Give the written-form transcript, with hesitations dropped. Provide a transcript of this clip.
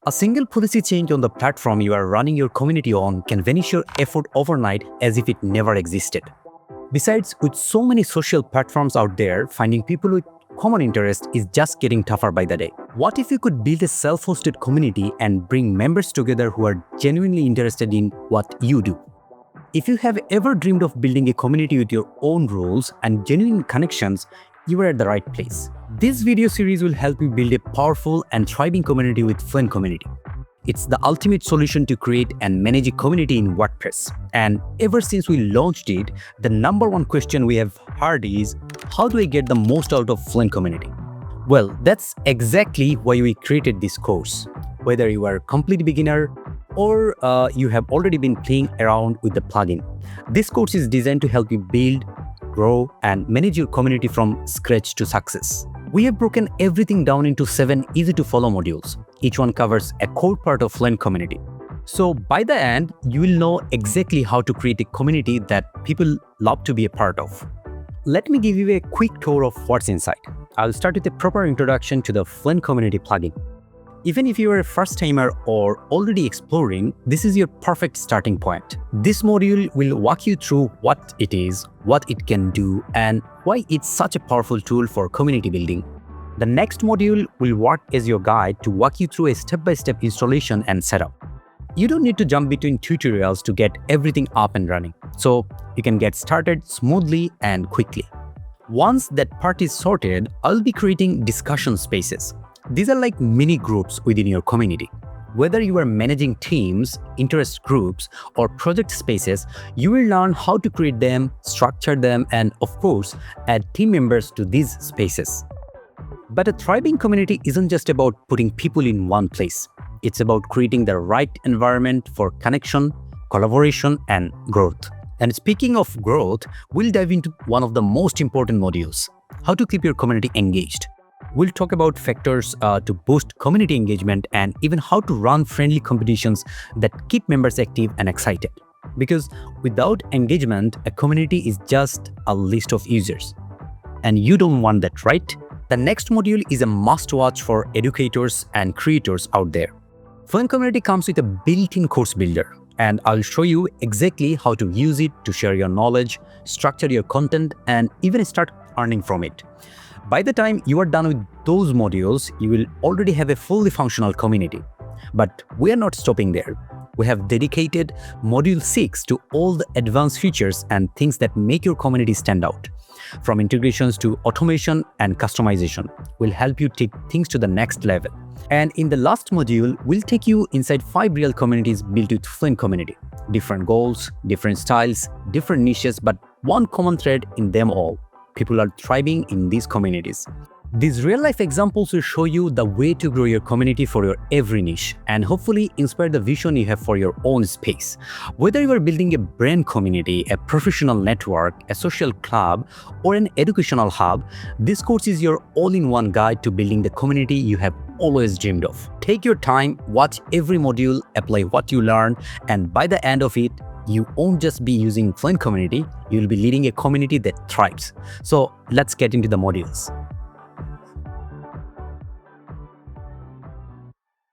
A single policy change on the platform you are running your community on can vanish your effort overnight as if it never existed. Besides, with so many social platforms out there, finding people with common interest is just getting tougher by the day. What if you could build a self-hosted community and bring members together who are genuinely interested in what you do? If you have ever dreamed of building a community with your own rules and genuine connections, you are at the right place. This video series will help you build a powerful and thriving community with FluentCommunity. It's the ultimate solution to create and manage a community in WordPress. And ever since we launched it, the number one question we have heard is, how do I get the most out of FluentCommunity? Well, that's exactly why we created this course. Whether you are a complete beginner or you have already been playing around with the plugin, this course is designed to help you build, grow, and manage your community from scratch to success. We have broken everything down into 7 easy-to-follow modules. Each one covers a core part of FluentCommunity. So by the end, you will know exactly how to create a community that people love to be a part of. Let me give you a quick tour of what's inside. I'll start with a proper introduction to the FluentCommunity plugin. Even if you are a first-timer or already exploring, this is your perfect starting point. This module will walk you through what it is, what it can do, and why it's such a powerful tool for community building. The next module will work as your guide to walk you through a step-by-step installation and setup. You don't need to jump between tutorials to get everything up and running, so you can get started smoothly and quickly. Once that part is sorted, I'll be creating discussion spaces. These are like mini groups within your community. Whether you are managing teams, interest groups, or project spaces, you will learn how to create them, structure them, and of course, add team members to these spaces. But a thriving community isn't just about putting people in one place. It's about creating the right environment for connection, collaboration, and growth. And speaking of growth, we'll dive into one of the most important modules: how to keep your community engaged. We'll talk about factors to boost community engagement and even how to run friendly competitions that keep members active and excited. Because without engagement, a community is just a list of users. And you don't want that, right? The next module is a must-watch for educators and creators out there. FluentCommunity comes with a built-in course builder, and I'll show you exactly how to use it to share your knowledge, structure your content, and even start earning from it. By the time you are done with those modules, you will already have a fully functional community. But we are not stopping there. We have dedicated Module 6 to all the advanced features and things that make your community stand out. From integrations to automation and customization, will help you take things to the next level. And in the last module, we'll take you inside 5 real communities built with FluentCommunity. Different goals, different styles, different niches, but one common thread in them all: people are thriving in these communities. These real-life examples will show you the way to grow your community for your every niche and hopefully inspire the vision you have for your own space. Whether you are building a brand community, a professional network, a social club, or an educational hub, this course is your all-in-one guide to building the community you have always dreamed of. Take your time, watch every module, apply what you learn, and by the end of it, you won't just be using FluentCommunity, you'll be leading a community that thrives. So let's get into the modules.